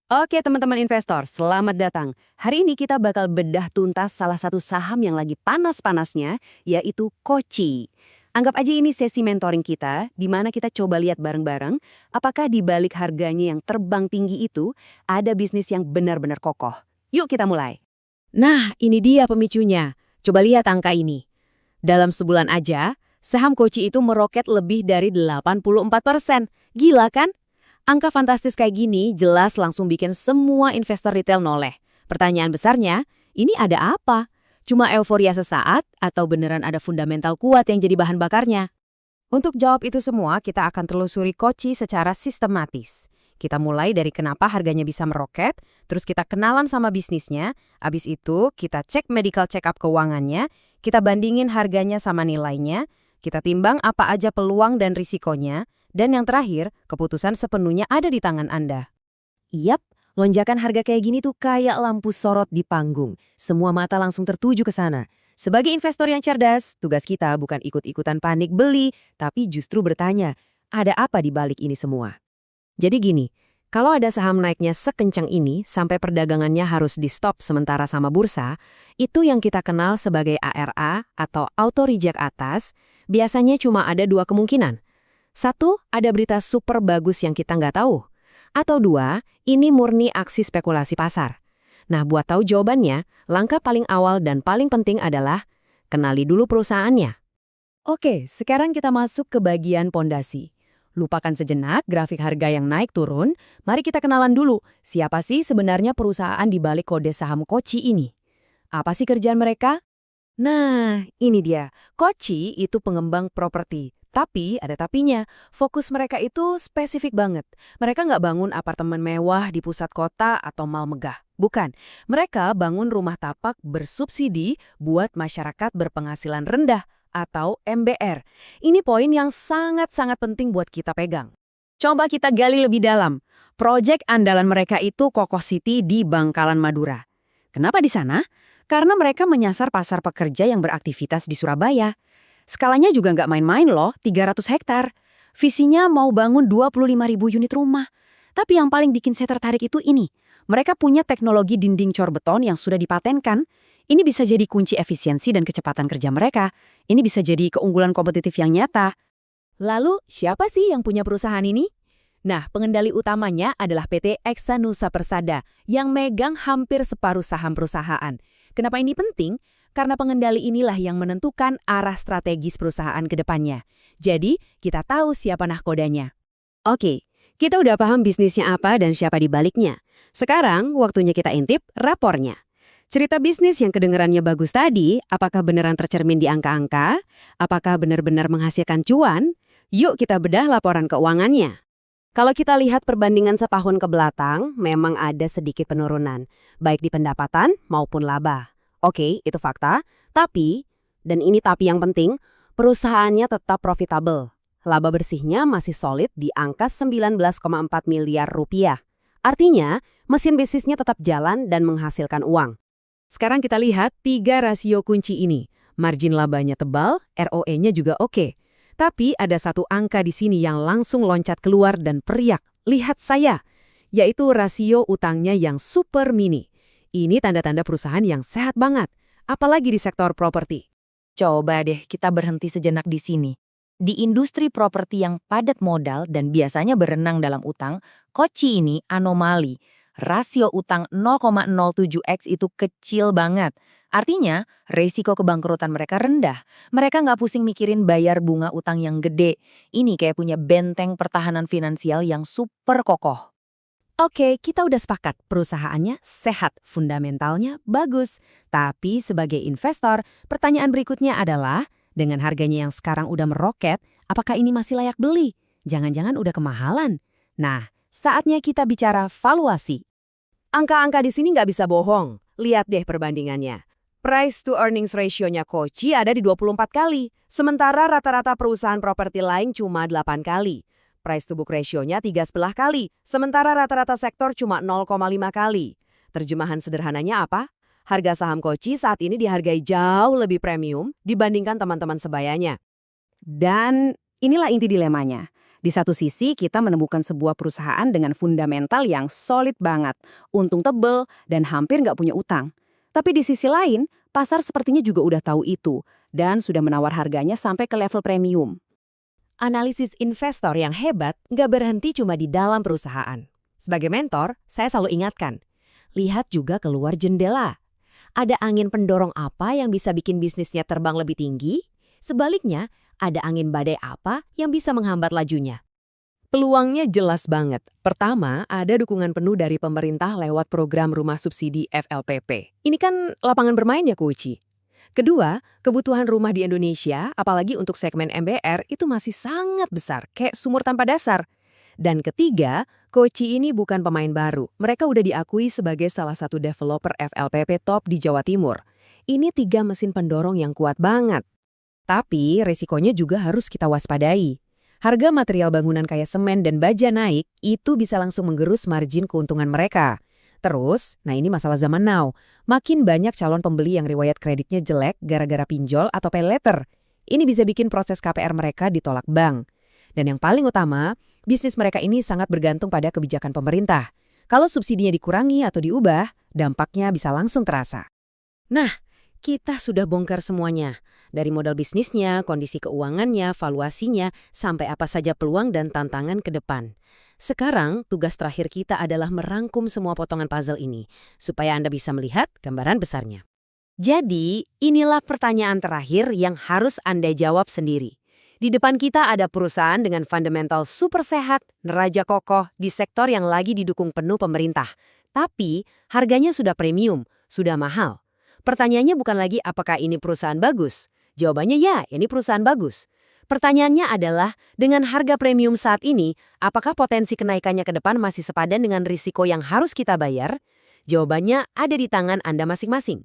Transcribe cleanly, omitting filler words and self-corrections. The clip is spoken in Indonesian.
Oke teman-teman investor, selamat datang. Hari ini kita bakal bedah tuntas salah satu saham yang lagi panas-panasnya, yaitu Koci. Anggap aja ini sesi mentoring kita, di mana kita coba lihat bareng-bareng, apakah di balik harganya yang terbang tinggi itu, ada bisnis yang benar-benar kokoh. Yuk kita mulai. Nah, ini dia pemicunya. Coba lihat angka ini. Dalam sebulan aja, saham Koci itu meroket lebih dari 84%. Gila kan? Angka fantastis kayak gini jelas langsung bikin semua investor retail noleh. Pertanyaan besarnya, ini ada apa? Cuma euforia sesaat atau beneran ada fundamental kuat yang jadi bahan bakarnya? Untuk jawab itu semua, kita akan telusuri Koci secara sistematis. Kita mulai dari kenapa harganya bisa meroket, terus kita kenalan sama bisnisnya, abis itu kita cek medical check-up keuangannya, kita bandingin harganya sama nilainya, kita timbang apa aja peluang dan risikonya, dan yang terakhir, keputusan sepenuhnya ada di tangan Anda. Yap, lonjakan harga kayak gini tuh kayak lampu sorot di panggung. Semua mata langsung tertuju ke sana. Sebagai investor yang cerdas, tugas kita bukan ikut-ikutan panik beli, tapi justru bertanya, ada apa di balik ini semua? Jadi gini, kalau ada saham naiknya sekencang ini sampai perdagangannya harus di-stop sementara sama bursa, itu yang kita kenal sebagai ARA atau auto reject atas, biasanya cuma ada dua kemungkinan. Satu, ada berita super bagus yang kita nggak tahu. Atau dua, ini murni aksi spekulasi pasar. Nah, buat tahu jawabannya, langkah paling awal dan paling penting adalah kenali dulu perusahaannya. Oke, sekarang kita masuk ke bagian pondasi. Lupakan sejenak grafik harga yang naik turun, mari kita kenalan dulu siapa sih sebenarnya perusahaan di balik kode saham Koci ini. Apa sih kerjaan mereka? Nah, ini dia. Koci itu pengembang properti. Tapi, ada tapinya, fokus mereka itu spesifik banget. Mereka nggak bangun apartemen mewah di pusat kota atau mal megah. Bukan. Mereka bangun rumah tapak bersubsidi buat masyarakat berpenghasilan rendah atau MBR. Ini poin yang sangat-sangat penting buat kita pegang. Coba kita gali lebih dalam. Proyek andalan mereka itu Kokoh City di Bangkalan Madura. Kenapa di sana? Karena mereka menyasar pasar pekerja yang beraktivitas di Surabaya. Skalanya juga nggak main-main loh, 300 hektar. Visinya mau bangun 25.000 unit rumah. Tapi yang paling bikin saya tertarik itu ini. Mereka punya teknologi dinding cor beton yang sudah dipatenkan. Ini bisa jadi kunci efisiensi dan kecepatan kerja mereka. Ini bisa jadi keunggulan kompetitif yang nyata. Lalu, siapa sih yang punya perusahaan ini? Nah, pengendali utamanya adalah PT Eksanusa Persada yang megang hampir separuh saham perusahaan. Kenapa ini penting? Karena pengendali inilah yang menentukan arah strategis perusahaan ke depannya. Jadi, kita tahu siapa nahkodanya. Oke, kita udah paham bisnisnya apa dan siapa di baliknya. Sekarang, waktunya kita intip rapornya. Cerita bisnis yang kedengarannya bagus tadi, apakah beneran tercermin di angka-angka? Apakah benar-benar menghasilkan cuan? Yuk kita bedah laporan keuangannya. Kalau kita lihat perbandingan setahun ke belakang, memang ada sedikit penurunan, baik di pendapatan maupun laba. Oke, itu fakta. Tapi, dan ini tapi yang penting, perusahaannya tetap profitable. Laba bersihnya masih solid di angka 19,4 miliar rupiah. Artinya, mesin bisnisnya tetap jalan dan menghasilkan uang. Sekarang kita lihat 3 rasio kunci ini. Margin labanya tebal, ROE-nya juga oke. Tapi ada satu angka di sini yang langsung loncat keluar dan periak. Lihat saya, yaitu rasio utangnya yang super mini. Ini tanda-tanda perusahaan yang sehat banget, apalagi di sektor properti. Coba deh kita berhenti sejenak di sini. Di industri properti yang padat modal dan biasanya berenang dalam utang, Koci ini anomali. Rasio utang 0,07x itu kecil banget. Artinya, resiko kebangkrutan mereka rendah. Mereka nggak pusing mikirin bayar bunga utang yang gede. Ini kayak punya benteng pertahanan finansial yang super kokoh. Oke, kita udah sepakat perusahaannya sehat, fundamentalnya bagus. Tapi sebagai investor, pertanyaan berikutnya adalah, dengan harganya yang sekarang udah meroket, apakah ini masih layak beli? Jangan-jangan udah kemahalan. Nah, saatnya kita bicara valuasi. Angka-angka di sini nggak bisa bohong. Lihat deh perbandingannya. Price to earnings ratio-nya Koci ada di 24 kali, sementara rata-rata perusahaan properti lain cuma 8 kali. Price to book ratio-nya 3,5 kali, sementara rata-rata sektor cuma 0,5 kali. Terjemahan sederhananya apa? Harga saham Koci saat ini dihargai jauh lebih premium dibandingkan teman-teman sebayanya. Dan inilah inti dilemanya. Di satu sisi, kita menemukan sebuah perusahaan dengan fundamental yang solid banget, untung tebel, dan hampir nggak punya utang. Tapi di sisi lain, pasar sepertinya juga udah tahu itu, dan sudah menawar harganya sampai ke level premium. Analisis investor yang hebat nggak berhenti cuma di dalam perusahaan. Sebagai mentor, saya selalu ingatkan, lihat juga keluar jendela. Ada angin pendorong apa yang bisa bikin bisnisnya terbang lebih tinggi? Sebaliknya, ada angin badai apa yang bisa menghambat lajunya? Peluangnya jelas banget. Pertama, ada dukungan penuh dari pemerintah lewat program rumah subsidi FLPP. Ini kan lapangan bermain ya, Koci. Kedua, kebutuhan rumah di Indonesia, apalagi untuk segmen MBR, itu masih sangat besar, kayak sumur tanpa dasar. Dan ketiga, Koci ini bukan pemain baru. Mereka udah diakui sebagai salah satu developer FLPP top di Jawa Timur. Ini 3 mesin pendorong yang kuat banget. Tapi resikonya juga harus kita waspadai. Harga material bangunan kayak semen dan baja naik, itu bisa langsung menggerus margin keuntungan mereka. Terus, nah ini masalah zaman now, makin banyak calon pembeli yang riwayat kreditnya jelek gara-gara pinjol atau pay letter. Ini bisa bikin proses KPR mereka ditolak bank. Dan yang paling utama, bisnis mereka ini sangat bergantung pada kebijakan pemerintah. Kalau subsidinya dikurangi atau diubah, dampaknya bisa langsung terasa. Nah, kita sudah bongkar semuanya. Dari modal bisnisnya, kondisi keuangannya, valuasinya, sampai apa saja peluang dan tantangan ke depan. Sekarang, tugas terakhir kita adalah merangkum semua potongan puzzle ini, supaya Anda bisa melihat gambaran besarnya. Jadi, inilah pertanyaan terakhir yang harus Anda jawab sendiri. Di depan kita ada perusahaan dengan fundamental super sehat, neraja kokoh di sektor yang lagi didukung penuh pemerintah. Tapi, harganya sudah premium, sudah mahal. Pertanyaannya bukan lagi apakah ini perusahaan bagus. Jawabannya ya, ini perusahaan bagus. Pertanyaannya adalah, dengan harga premium saat ini, apakah potensi kenaikannya ke depan masih sepadan dengan risiko yang harus kita bayar? Jawabannya ada di tangan Anda masing-masing.